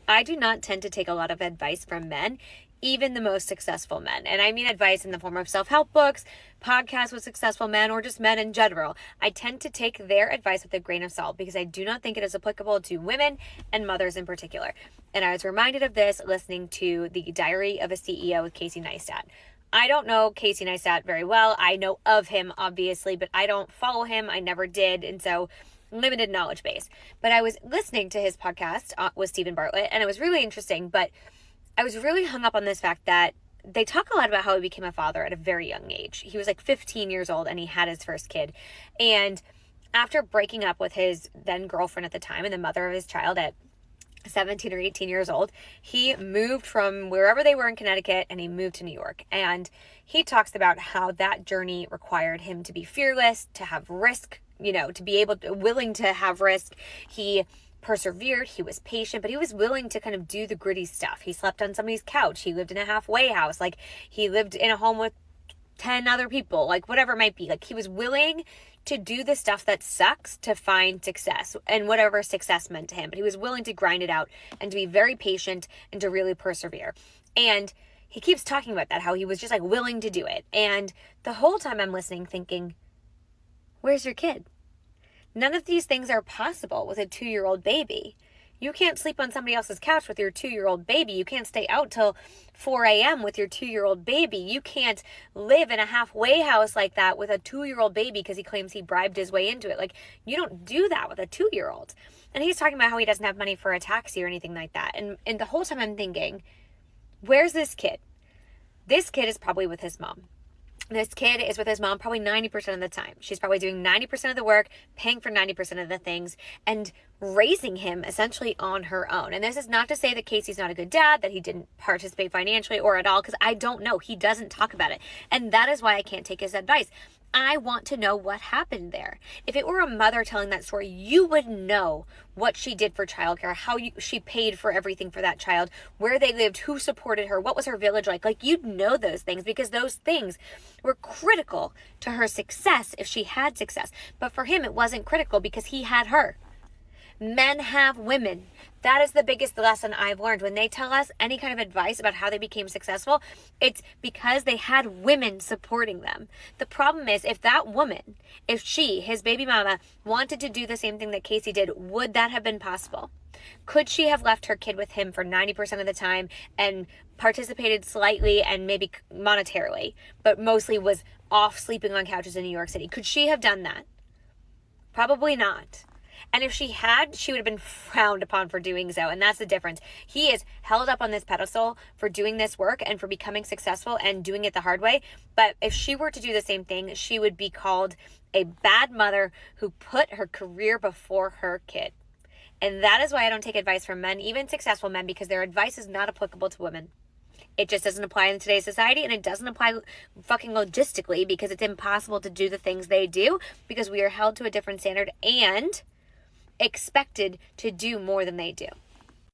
I do not tend to take a lot of advice from men, even the most successful men. And I mean advice in the form of self-help books, podcasts with successful men, or just men in general. I tend to take their advice with a grain of salt because I do not think it is applicable to women and mothers in particular. And I was reminded of this listening to The Diary of a CEO with Casey Neistat. I don't know Casey Neistat very well. I know of him, obviously, but I don't follow him. I never did. And so limited knowledge base. But I was listening to his podcast with Stephen Bartlett, and it was really interesting. But I was really hung up on this fact that they talk a lot about how he became a father at a very young age. He was like 15 years old and he had his first kid. And after breaking up with his then girlfriend at the time and the mother of his child at 17 or 18 years old, he moved from wherever they were in Connecticut and he moved to New York. And he talks about how that journey required him to be fearless, to have risk, to be willing to have risk. He persevered, he was patient, but he was willing to kind of do the gritty stuff. He slept on somebody's couch. He lived in a halfway house. Like, he lived in a home with 10 other people, like whatever it might be. Like, he was willing to do the stuff that sucks to find success and whatever success meant to him. But he was willing to grind it out and to be very patient and to really persevere. And he keeps talking about that, how he was just like willing to do it. And the whole time I'm listening thinking, where's your kid? None of these things are possible with a 2-year-old baby. You can't sleep on somebody else's couch with your 2-year-old baby. You can't stay out till 4 a.m. with your 2-year-old baby. You can't live in a halfway house like that with a 2-year-old baby because he claims he bribed his way into it. Like, you don't do that with a 2-year-old. And he's talking about how he doesn't have money for a taxi or anything like that. And the whole time I'm thinking, where's this kid? This kid is probably with his mom. This kid is with his mom probably 90% of the time. She's probably doing 90% of the work, paying for 90% of the things, and raising him essentially on her own. And this is not to say that Casey's not a good dad, that he didn't participate financially or at all, because I don't know. He doesn't talk about it. And that is why I can't take his advice. I want to know what happened there. If it were a mother telling that story, you would know what she did for childcare, how she paid for everything for that child, where they lived, who supported her, what was her village like. Like, you'd know those things because those things were critical to her success if she had success. But for him, it wasn't critical because he had her. Men have women. That is the biggest lesson I've learned. When they tell us any kind of advice about how they became successful, it's because they had women supporting them. The problem is, if that woman, if she, his baby mama, wanted to do the same thing that Casey did, would that have been possible? Could she have left her kid with him for 90% of the time and participated slightly and maybe monetarily, but mostly was off sleeping on couches in New York City? Could she have done that? Probably not. And if she had, she would have been frowned upon for doing so. And that's the difference. He is held up on this pedestal for doing this work and for becoming successful and doing it the hard way. But if she were to do the same thing, she would be called a bad mother who put her career before her kid. And that is why I don't take advice from men, even successful men, because their advice is not applicable to women. It just doesn't apply in today's society, and it doesn't apply fucking logistically because it's impossible to do the things they do because we are held to a different standard and expected to do more than they do.